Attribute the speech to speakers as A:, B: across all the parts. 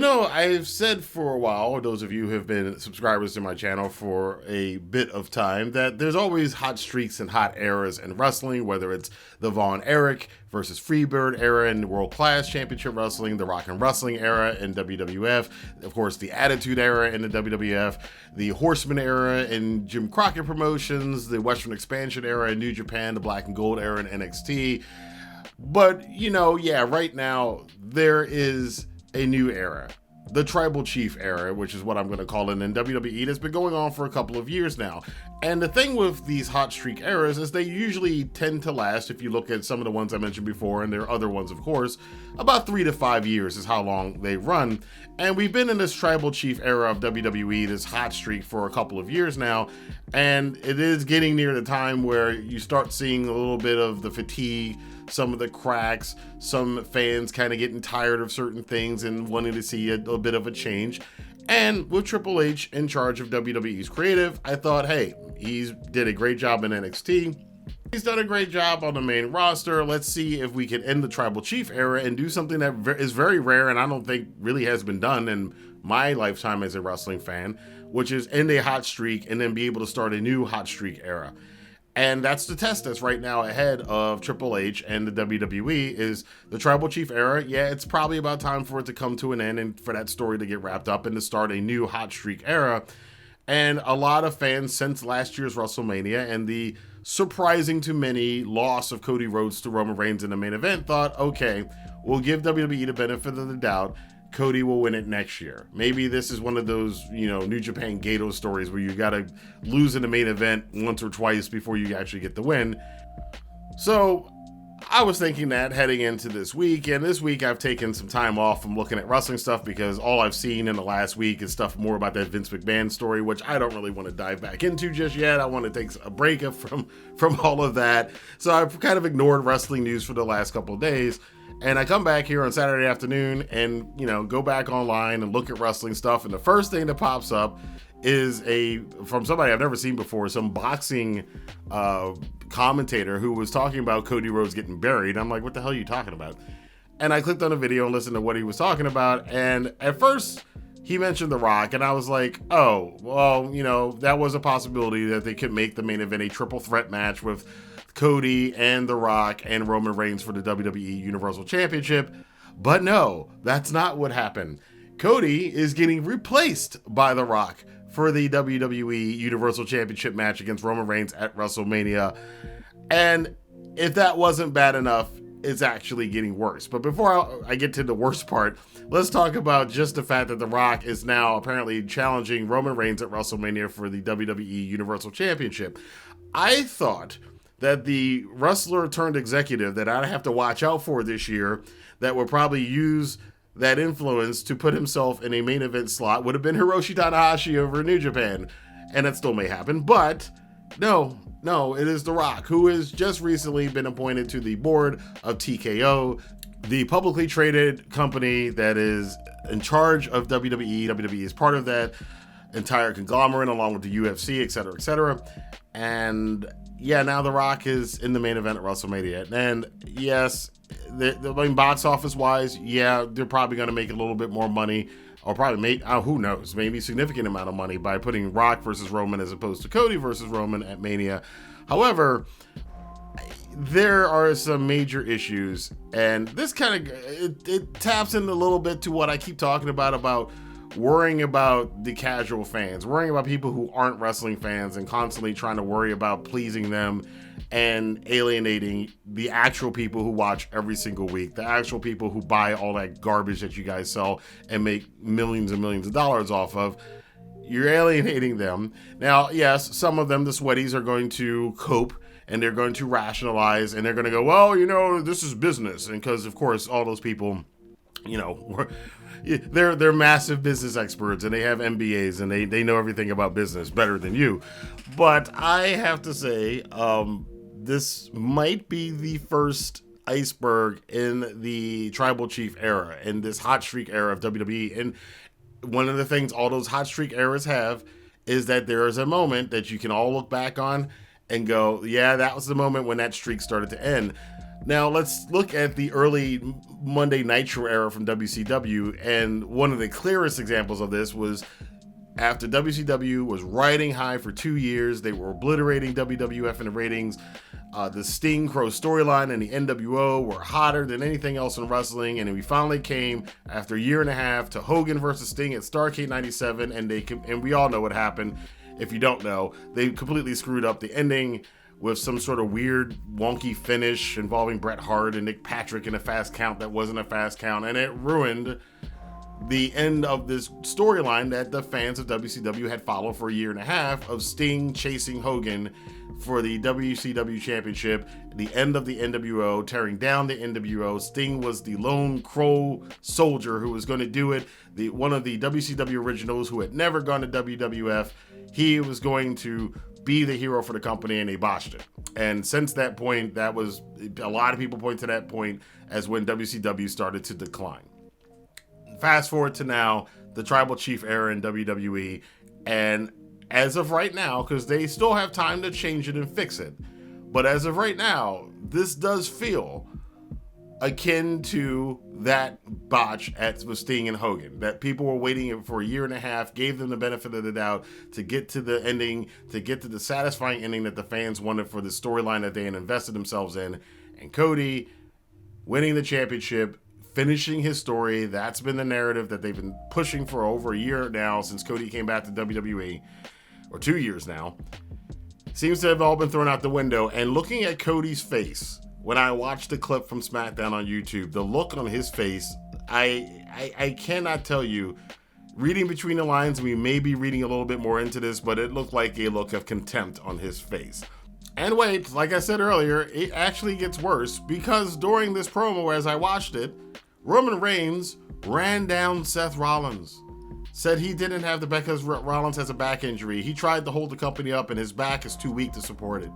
A: I've said for a while, those of you who have been subscribers to my channel for a bit of time, that there's always hot streaks and hot eras in wrestling, whether it's the Von Erich versus Freebird era in World Class Championship Wrestling, the Rock and Wrestling era in WWF, of course, the Attitude era in the WWF, the Horseman era in Jim Crockett Promotions, the Western Expansion era in New Japan, the Black and Gold era in NXT. But, right now, there is a new era, the Tribal Chief era, which is what I'm going to call it in WWE. That's been going on for a couple of years now. And the thing with these hot streak eras is they usually tend to last, if you look at some of the ones I mentioned before, and there are other ones, of course, about 3 to 5 years is how long they run. And we've been in this Tribal Chief era of WWE, this hot streak, for a couple of years now. And it is getting near the time where you start seeing a little bit of the fatigue, some of the cracks, some fans kind of getting tired of certain things and wanting to see a bit of a change. And with Triple H in charge of WWE's creative, I thought, hey, he did a great job in NXT. He's done a great job on the main roster. Let's see if we can end the Tribal Chief era and do something that is very rare and I don't think really has been done in my lifetime as a wrestling fan, which is end a hot streak and then be able to start a new hot streak era. And that's the test that's right now ahead of Triple H and the WWE is the Tribal Chief era. Yeah, it's probably about time for it to come to an end and for that story to get wrapped up and to start a new hot streak era. And a lot of fans since last year's WrestleMania and the surprising to many loss of Cody Rhodes to Roman Reigns in the main event thought, okay, we'll give WWE the benefit of the doubt. Cody will win it next year. Maybe this is one of those, New Japan Gato stories where you got to lose in the main event once or twice before you actually get the win. So I was thinking that heading into this week, and this week I've taken some time off from looking at wrestling stuff because all I've seen in the last week is stuff more about that Vince McMahon story, which I don't really want to dive back into just yet. I want to take a break from all of that. So I've kind of ignored wrestling news for the last couple of days. And I come back here on Saturday afternoon and, go back online and look at wrestling stuff. And the first thing that pops up is from somebody I've never seen before, some boxing commentator who was talking about Cody Rhodes getting buried. I'm like, what the hell are you talking about? And I clicked on the video and listened to what he was talking about. And at first he mentioned The Rock. And I was like, oh, well, that was a possibility that they could make the main event a triple threat match with Cody and The Rock and Roman Reigns for the WWE Universal Championship. But no, that's not what happened. Cody is getting replaced by The Rock for the WWE Universal Championship match against Roman Reigns at WrestleMania. And if that wasn't bad enough, it's actually getting worse. But before I get to the worst part, let's talk about just the fact that The Rock is now apparently challenging Roman Reigns at WrestleMania for the WWE Universal Championship. I thought that the wrestler turned executive that I'd have to watch out for this year that would probably use that influence to put himself in a main event slot would have been Hiroshi Tanahashi over New Japan. And that still may happen, but no, it is The Rock, who has just recently been appointed to the board of TKO, the publicly traded company that is in charge of WWE. WWE is part of that entire conglomerate along with the UFC, et cetera, et cetera. And yeah, now The Rock is in the main event at WrestleMania. And yes, the box office wise, yeah, they're probably going to make a little bit more money, or probably make, who knows, maybe a significant amount of money by putting Rock versus Roman as opposed to Cody versus Roman at Mania. However, there are some major issues, and this kind of, it taps in a little bit to what I keep talking about worrying about the casual fans, worrying about people who aren't wrestling fans and constantly trying to worry about pleasing them and alienating the actual people who watch every single week, the actual people who buy all that garbage that you guys sell and make millions and millions of dollars off of. You're alienating them. Now, yes, some of them, the sweaties, are going to cope and they're going to rationalize and they're going to go, well, this is business. And because, of course, all those people, they're massive business experts and they have MBAs and they know everything about business better than you. But I have to say, this might be the first iceberg in the Tribal Chief era, in this hot streak era of WWE. And one of the things all those hot streak eras have is that there is a moment that you can all look back on and go, yeah, that was the moment when that streak started to end. Now, let's look at the early Monday Nitro era from WCW, and one of the clearest examples of this was after WCW was riding high for 2 years. They were obliterating WWF in the ratings. The Sting Crow storyline and the NWO were hotter than anything else in wrestling, and we finally came after a year and a half to Hogan versus Sting at Starrcade 97, and we all know what happened. If you don't know, they completely screwed up the ending with some sort of weird, wonky finish involving Bret Hart and Nick Patrick in a fast count that wasn't a fast count, and it ruined the end of this storyline that the fans of WCW had followed for a year and a half of Sting chasing Hogan for the WCW Championship, the end of the NWO, tearing down the NWO. Sting was the lone crow soldier who was going to do it, one of the WCW originals who had never gone to WWF. He was going to be the hero for the company, and they botched it. And since that point, that was, a lot of people point to that point as when WCW started to decline. Fast forward to now, the Tribal Chief era in WWE, and as of right now, because they still have time to change it and fix it, but as of right now, this does feel akin to that botch with Sting and Hogan, that people were waiting for a year and a half, gave them the benefit of the doubt to get to the ending, to get to the satisfying ending that the fans wanted for the storyline that they had invested themselves in. And Cody winning the championship, finishing his story, that's been the narrative that they've been pushing for over a year now since Cody came back to WWE, or 2 years now. Seems to have all been thrown out the window. And looking at Cody's face, when I watched the clip from SmackDown on YouTube, the look on his face, I cannot tell you. Reading between the lines, we may be reading a little bit more into this, but it looked like a look of contempt on his face. And wait, like I said earlier, it actually gets worse, because during this promo, as I watched it, Roman Reigns ran down Seth Rollins. Said he didn't have the back because Rollins has a back injury. He tried to hold the company up and his back is too weak to support it.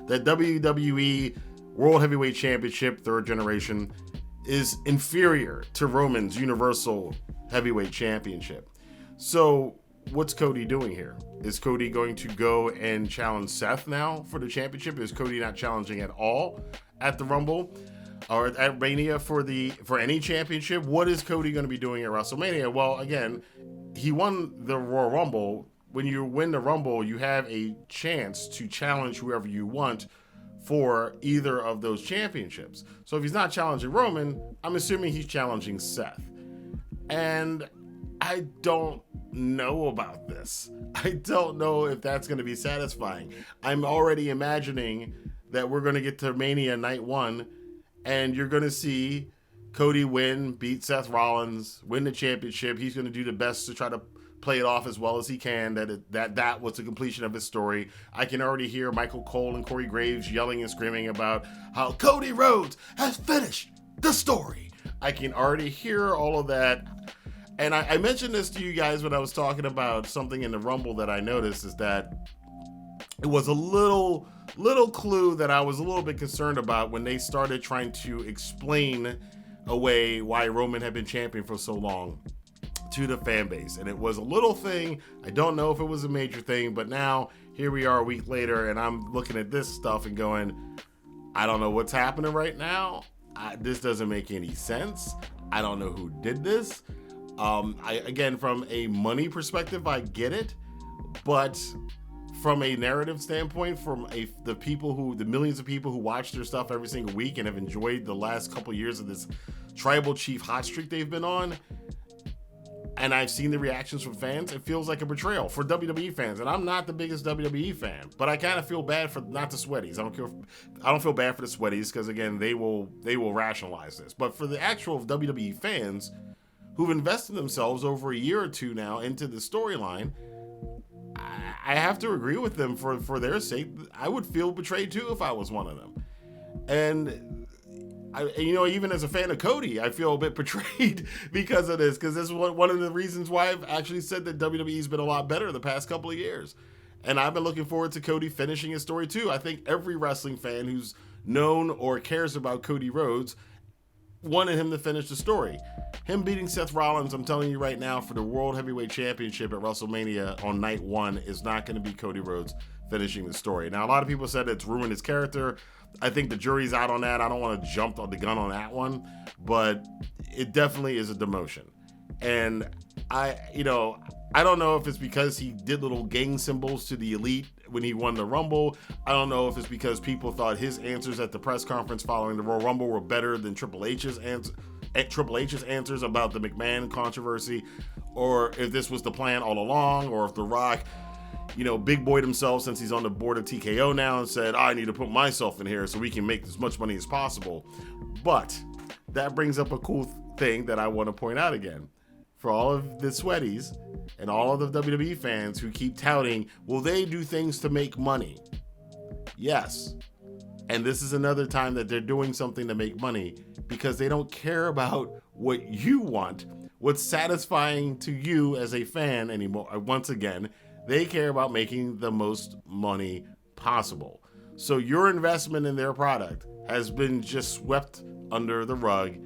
A: That WWE World Heavyweight Championship, third generation, is inferior to Roman's Universal Heavyweight Championship. So what's Cody doing here? Is Cody going to go and challenge Seth now for the championship? Is Cody not challenging at all at the Rumble or at Mania for any championship? What is Cody going to be doing at WrestleMania? Well, again, he won the Royal Rumble. When you win the Rumble, you have a chance to challenge whoever you want for either of those championships. So if he's not challenging Roman, I'm assuming he's challenging Seth. And I don't know about this. I don't know if that's going to be satisfying. I'm already imagining that we're going to get to Mania night one, and you're going to see Cody beat Seth Rollins, win the championship. He's going to do the best to try to play it off as well as he can, that was the completion of his story. I can already hear Michael Cole and Corey Graves yelling and screaming about how Cody Rhodes has finished the story. I can already hear all of that. And I mentioned this to you guys when I was talking about something in the Rumble that I noticed, is that it was a little clue that I was a little bit concerned about when they started trying to explain away why Roman had been champion for so long to the fan base. And it was a little thing. I don't know if it was a major thing, but now here we are a week later and I'm looking at this stuff and going, I don't know what's happening right now. This doesn't make any sense. I don't know who did this. Again, from a money perspective, I get it, but from a narrative standpoint, the millions of people who watch their stuff every single week and have enjoyed the last couple of years of this Tribal Chief hot streak they've been on, and I've seen the reactions from fans, it feels like a betrayal for WWE fans. And I'm not the biggest WWE fan, but I kind of feel bad for not the sweaties. I don't feel bad for the sweaties because, again, they will rationalize this. But for the actual WWE fans who've invested themselves over a year or two now into the storyline, I have to agree with them for their sake. I would feel betrayed too if I was one of them. And even as a fan of Cody, I feel a bit betrayed because of this, because this is one of the reasons why I've actually said that WWE's been a lot better the past couple of years. And I've been looking forward to Cody finishing his story too. I think every wrestling fan who's known or cares about Cody Rhodes wanted him to finish the story. Him beating Seth Rollins, I'm telling you right now, for the World Heavyweight Championship at WrestleMania on night one is not going to be Cody Rhodes finishing the story. Now, a lot of people said it's ruined his character. I think the jury's out on that. I don't want to jump on the gun on that one, but it definitely is a demotion. And I don't know if it's because he did little gang symbols to the Elite when he won the Rumble. I don't know if it's because people thought his answers at the press conference following the Royal Rumble were better than Triple H's answers about the McMahon controversy, or if this was the plan all along, or if The Rock, big boyed himself since he's on the board of TKO now and said, I need to put myself in here so we can make as much money as possible. But that brings up a cool thing that I want to point out again. For all of the sweaties and all of the WWE fans who keep touting, will they do things to make money? Yes. And this is another time that they're doing something to make money because they don't care about what you want, what's satisfying to you as a fan anymore. Once again, they care about making the most money possible. So your investment in their product has been just swept under the rug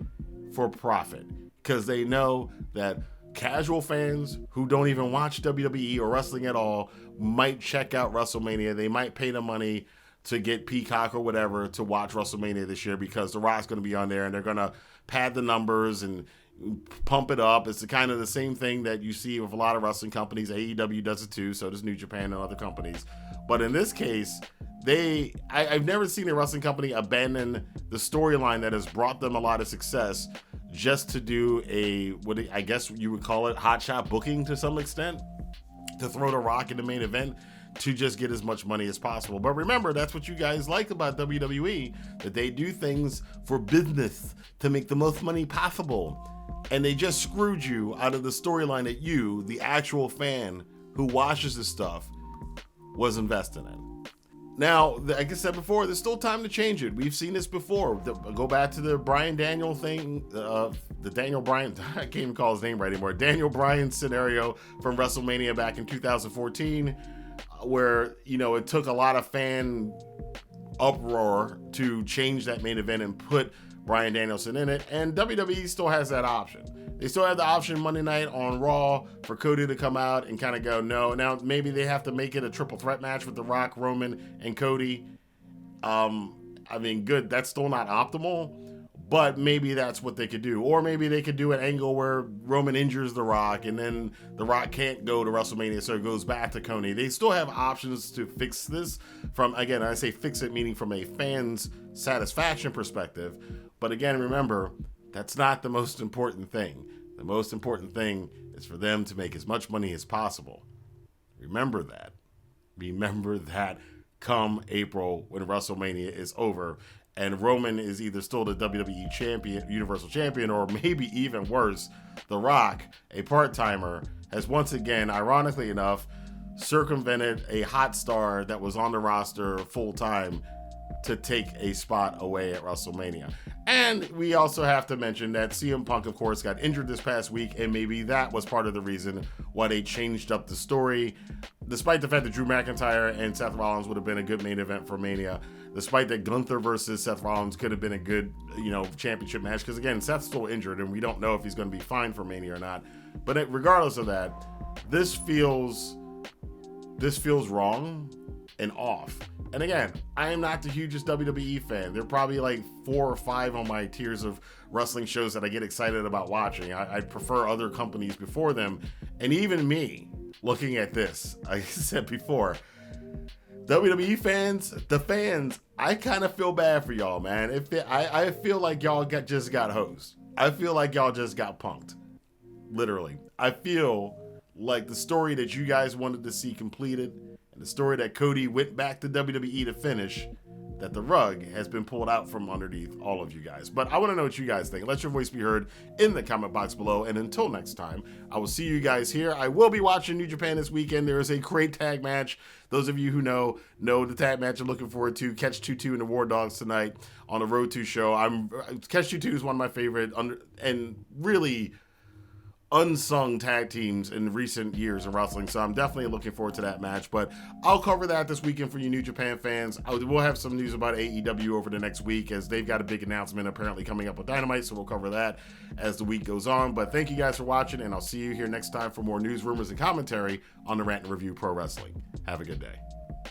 A: for profit, because they know that casual fans who don't even watch WWE or wrestling at all might check out WrestleMania. They might pay the money to get Peacock or whatever to watch WrestleMania this year because The Rock's going to be on there and they're going to pad the numbers and pump it up. It's the same thing that you see with a lot of wrestling companies. AEW does it too, so does New Japan and other companies. But in this case, I've never seen a wrestling company abandon the storyline that has brought them a lot of success just to do what I guess you would call it hotshot booking to some extent, to throw The Rock in the main event to just get as much money as possible. But remember, that's what you guys like about WWE, that they do things for business to make the most money possible. And they just screwed you out of the storyline that you, the actual fan who watches this stuff, was investing in. Now, like I said before, there's still time to change it. We've seen this before. Go back to the Bryan Daniel thing, the Daniel Bryan, I can't even call his name right anymore, Daniel Bryan scenario from WrestleMania back in 2014, where, it took a lot of fan uproar to change that main event and put Bryan Danielson in it, and WWE still has that option. They still have the option Monday night on Raw for Cody to come out and kind of go, no. Now, maybe they have to make it a triple threat match with The Rock, Roman, and Cody. Good, that's still not optimal, but maybe that's what they could do. Or maybe they could do an angle where Roman injures The Rock, and then The Rock can't go to WrestleMania, so it goes back to Cody. They still have options to fix this from, again, I say fix it, meaning from a fan's satisfaction perspective. But again, remember, that's not the most important thing. The most important thing is for them to make as much money as possible. Remember that. Remember that come April when WrestleMania is over and Roman is either still the WWE champion, Universal Champion, or maybe even worse, The Rock, a part-timer, has once again, ironically enough, circumvented a hot star that was on the roster full-time to take a spot away at WrestleMania. And we also have to mention that CM Punk, of course, got injured this past week, and maybe that was part of the reason why they changed up the story. Despite the fact that Drew McIntyre and Seth Rollins would have been a good main event for Mania, despite that Gunther versus Seth Rollins could have been a good, championship match, because again, Seth's still injured, and we don't know if he's going to be fine for Mania or not. But regardless of that, this feels wrong and off. And again, I am not the hugest WWE fan. There are probably like 4 or 5 on my tiers of wrestling shows that I get excited about watching. I prefer other companies before them. And even me, looking at this, like I said before, WWE fans, I kind of feel bad for y'all, man. I feel like y'all just got hosed. I feel like y'all just got punked. Literally. I feel like the story that you guys wanted to see completed, and the story that Cody went back to WWE to finish, that the rug has been pulled out from underneath all of you guys. But I want to know what you guys think. Let your voice be heard in the comment box below. And until next time, I will see you guys here. I will be watching New Japan this weekend. There is a great tag match. Those of you who know the tag match I'm looking forward to. Catch 2-2 and the War Dogs tonight on the Road 2 show. Catch 2-2 is one of my favorite and really unsung tag teams in recent years in wrestling, so I'm definitely looking forward to that match. But I'll cover that this weekend for you New Japan fans. We'll have some news about AEW over the next week, as they've got a big announcement apparently coming up with Dynamite, so we'll cover that as the week goes on. But thank you guys for watching, and I'll see you here next time for more news, rumors, and commentary on the Rantin Review Pro Wrestling. Have a good day.